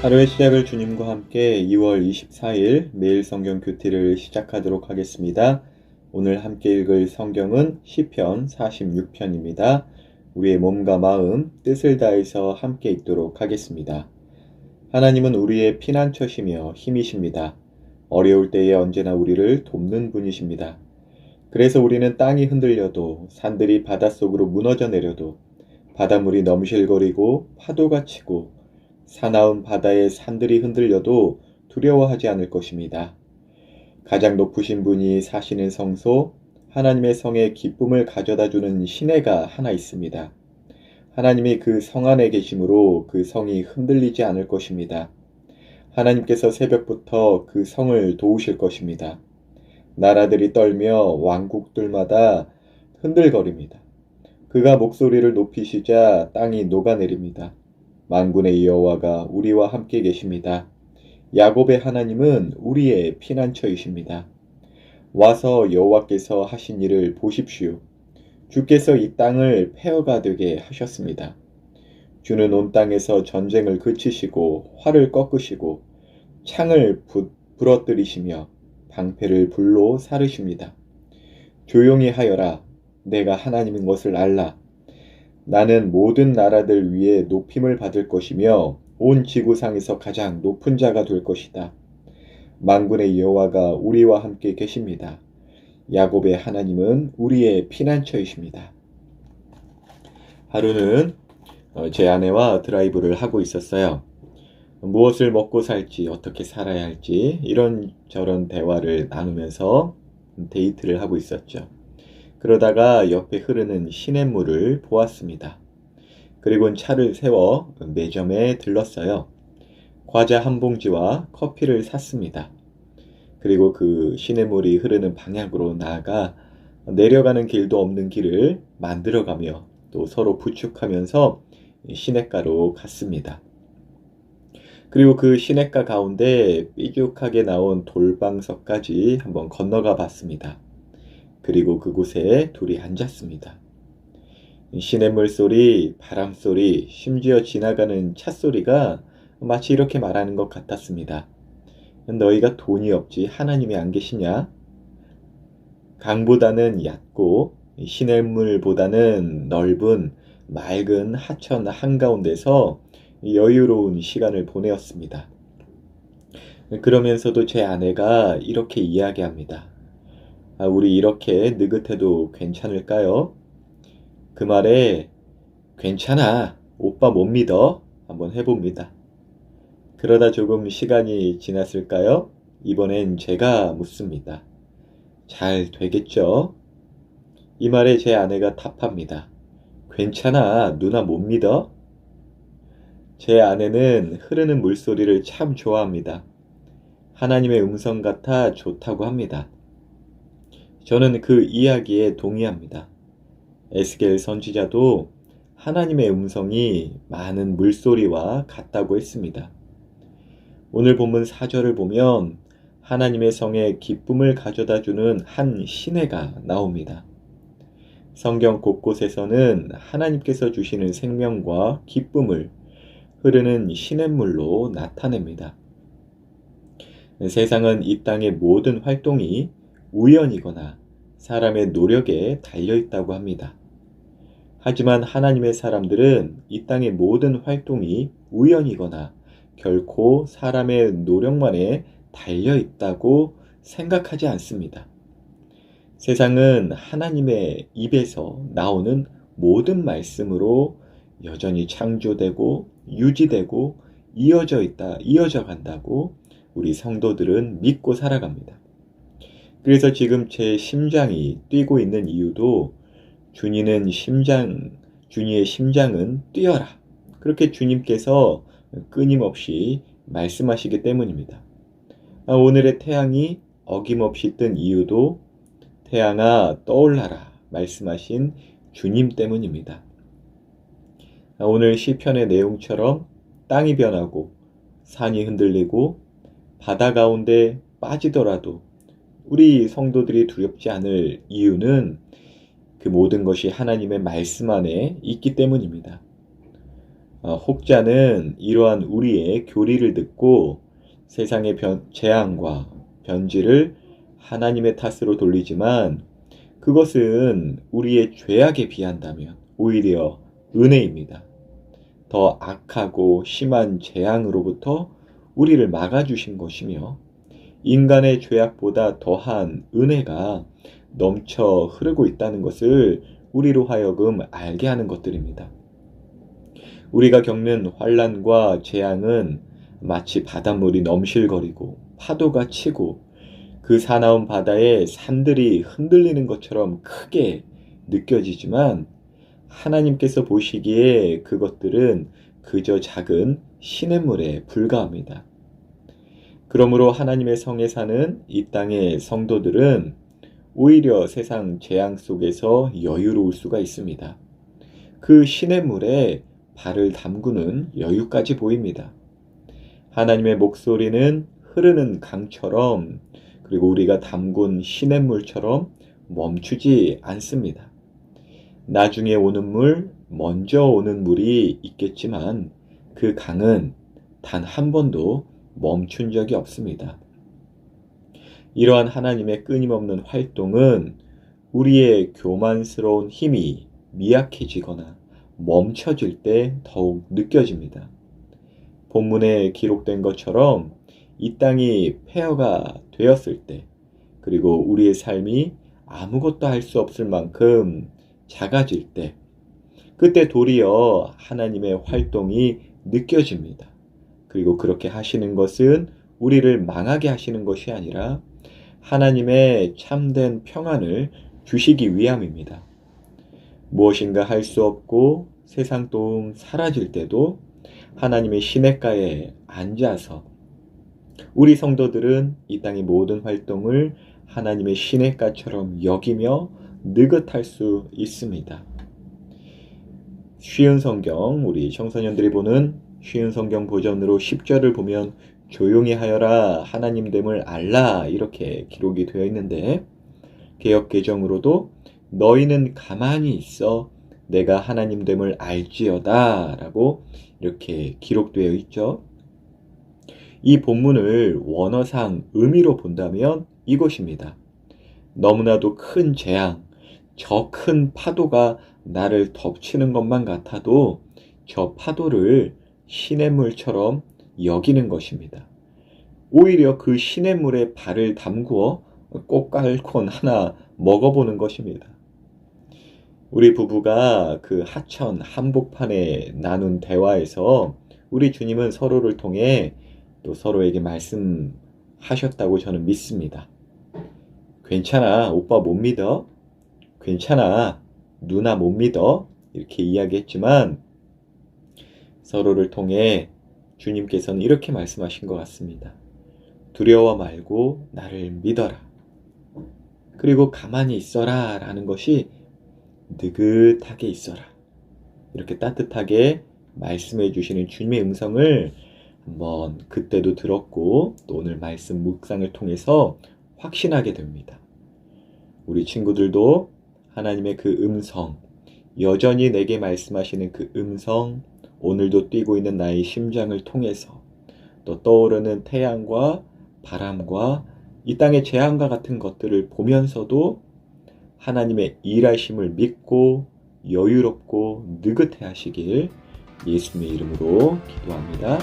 하루의 시작을 주님과 함께 2월 24일 매일 성경 큐티를 시작하도록 하겠습니다. 오늘 함께 읽을 성경은 시편 46편입니다. 우리의 몸과 마음, 뜻을 다해서 함께 읽도록 하겠습니다. 하나님은 우리의 피난처시며 힘이십니다. 어려울 때에 언제나 우리를 돕는 분이십니다. 그래서 우리는 땅이 흔들려도 산들이 바닷속으로 무너져 내려도 바닷물이 넘실거리고 파도가 치고 사나운 바다의 산들이 흔들려도 두려워하지 않을 것입니다. 가장 높으신 분이 사시는 성소, 하나님의 성에 기쁨을 가져다주는 시내가 하나 있습니다. 하나님이 그 성 안에 계심으로 그 성이 흔들리지 않을 것입니다. 하나님께서 새벽부터 그 성을 도우실 것입니다. 나라들이 떨며 왕국들마다 흔들거립니다. 그가 목소리를 높이시자 땅이 녹아내립니다. 만군의 여호와가 우리와 함께 계십니다. 야곱의 하나님은 우리의 피난처이십니다. 와서 여호와께서 하신 일을 보십시오. 주께서 이 땅을 폐허가 되게 하셨습니다. 주는 온 땅에서 전쟁을 그치시고 활을 꺾으시고 창을 부러뜨리시며 방패를 불로 사르십니다. 조용히 하여라. 내가 하나님인 것을 알라. 나는 모든 나라들 위에 높임을 받을 것이며 온 지구상에서 가장 높은 자가 될 것이다. 만군의 여호와가 우리와 함께 계십니다. 야곱의 하나님은 우리의 피난처이십니다. 하루는 제 아내와 드라이브를 하고 있었어요. 무엇을 먹고 살지, 어떻게 살아야 할지 이런저런 대화를 나누면서 데이트를 하고 있었죠. 그러다가 옆에 흐르는 시냇물을 보았습니다. 그리고는 차를 세워 매점에 들렀어요. 과자 한 봉지와 커피를 샀습니다. 그리고 그 시냇물이 흐르는 방향으로 나아가 내려가는 길도 없는 길을 만들어가며 또 서로 부축하면서 시냇가로 갔습니다. 그리고 그 시냇가 가운데 삐죽하게 나온 돌방석까지 한번 건너가 봤습니다. 그리고 그곳에 둘이 앉았습니다. 시냇물 소리, 바람 소리, 심지어 지나가는 차 소리가 마치 이렇게 말하는 것 같았습니다. 너희가 돈이 없지 하나님이 안 계시냐? 강보다는 얕고 시냇물보다는 넓은 맑은 하천 한가운데서 여유로운 시간을 보내었습니다. 그러면서도 제 아내가 이렇게 이야기합니다. 우리 이렇게 느긋해도 괜찮을까요? 그 말에 괜찮아, 오빠 못 믿어? 한번 해봅니다. 그러다 조금 시간이 지났을까요? 이번엔 제가 묻습니다. 잘 되겠죠? 이 말에 제 아내가 답합니다. 괜찮아, 누나 못 믿어? 제 아내는 흐르는 물소리를 참 좋아합니다. 하나님의 음성 같아 좋다고 합니다. 저는 그 이야기에 동의합니다. 에스겔 선지자도 하나님의 음성이 많은 물소리와 같다고 했습니다. 오늘 본문 4절을 보면 하나님의 성에 기쁨을 가져다주는 한 시내가 나옵니다. 성경 곳곳에서는 하나님께서 주시는 생명과 기쁨을 흐르는 시냇물로 나타냅니다. 세상은 이 땅의 모든 활동이 우연이거나 사람의 노력에 달려있다고 합니다. 하지만 하나님의 사람들은 이 땅의 모든 활동이 우연이거나 결코 사람의 노력만에 달려있다고 생각하지 않습니다. 세상은 하나님의 입에서 나오는 모든 말씀으로 여전히 창조되고 유지되고 이어져 간다고 우리 성도들은 믿고 살아갑니다. 그래서 지금 제 심장이 뛰고 있는 이유도 준이의 심장은 뛰어라. 그렇게 주님께서 끊임없이 말씀하시기 때문입니다. 오늘의 태양이 어김없이 뜬 이유도 태양아 떠올라라 말씀하신 주님 때문입니다. 오늘 시편의 내용처럼 땅이 변하고 산이 흔들리고 바다 가운데 빠지더라도 우리 성도들이 두렵지 않을 이유는 그 모든 것이 하나님의 말씀 안에 있기 때문입니다. 혹자는 이러한 우리의 교리를 듣고 세상의 재앙과 변질을 하나님의 탓으로 돌리지만 그것은 우리의 죄악에 비한다면 오히려 은혜입니다. 더 악하고 심한 재앙으로부터 우리를 막아주신 것이며 인간의 죄악보다 더한 은혜가 넘쳐 흐르고 있다는 것을 우리로 하여금 알게 하는 것들입니다. 우리가 겪는 환난과 재앙은 마치 바닷물이 넘실거리고 파도가 치고 그 사나운 바다에 산들이 흔들리는 것처럼 크게 느껴지지만 하나님께서 보시기에 그것들은 그저 작은 시냇물에 불과합니다. 그러므로 하나님의 성에 사는 이 땅의 성도들은 오히려 세상 재앙 속에서 여유로울 수가 있습니다. 그 시냇물에 발을 담그는 여유까지 보입니다. 하나님의 목소리는 흐르는 강처럼 그리고 우리가 담근 시냇물처럼 멈추지 않습니다. 나중에 오는 물, 먼저 오는 물이 있겠지만 그 강은 단 한 번도 멈춘 적이 없습니다. 이러한 하나님의 끊임없는 활동은 우리의 교만스러운 힘이 미약해지거나 멈춰질 때 더욱 느껴집니다. 본문에 기록된 것처럼 이 땅이 폐허가 되었을 때, 그리고 우리의 삶이 아무것도 할 수 없을 만큼 작아질 때, 그때 도리어 하나님의 활동이 느껴집니다. 그리고 그렇게 하시는 것은 우리를 망하게 하시는 것이 아니라 하나님의 참된 평안을 주시기 위함입니다. 무엇인가 할 수 없고 세상 도움 사라질 때도 하나님의 시냇가에 앉아서 우리 성도들은 이 땅의 모든 활동을 하나님의 시냇가처럼 여기며 느긋할 수 있습니다. 쉬운 성경, 우리 청소년들이 보는 쉬운 성경 버전으로 10절을 보면 조용히 하여라 하나님됨을 알라 이렇게 기록이 되어 있는데 개역 개정으로도 너희는 가만히 있어 내가 하나님됨을 알지어다 라고 이렇게 기록되어 있죠. 이 본문을 원어상 의미로 본다면 이것입니다. 너무나도 큰 재앙, 저 큰 파도가 나를 덮치는 것만 같아도 저 파도를 시냇물처럼 여기는 것입니다. 오히려 그 시냇물에 발을 담그어 꽃갈콘 하나 먹어보는 것입니다. 우리 부부가 그 하천 한복판에 나눈 대화에서 우리 주님은 서로를 통해 또 서로에게 말씀하셨다고 저는 믿습니다. 괜찮아, 오빠 못 믿어? 괜찮아, 누나 못 믿어? 이렇게 이야기했지만 서로를 통해 주님께서는 이렇게 말씀하신 것 같습니다. 두려워 말고 나를 믿어라. 그리고 가만히 있어라 라는 것이 느긋하게 있어라. 이렇게 따뜻하게 말씀해 주시는 주님의 음성을 한번 그때도 들었고 또 오늘 말씀 묵상을 통해서 확신하게 됩니다. 우리 친구들도 하나님의 그 음성, 여전히 내게 말씀하시는 그 음성, 오늘도 뛰고 있는 나의 심장을 통해서 또 떠오르는 태양과 바람과 이 땅의 재앙과 같은 것들을 보면서도 하나님의 일하심을 믿고 여유롭고 느긋해 하시길 예수님의 이름으로 기도합니다.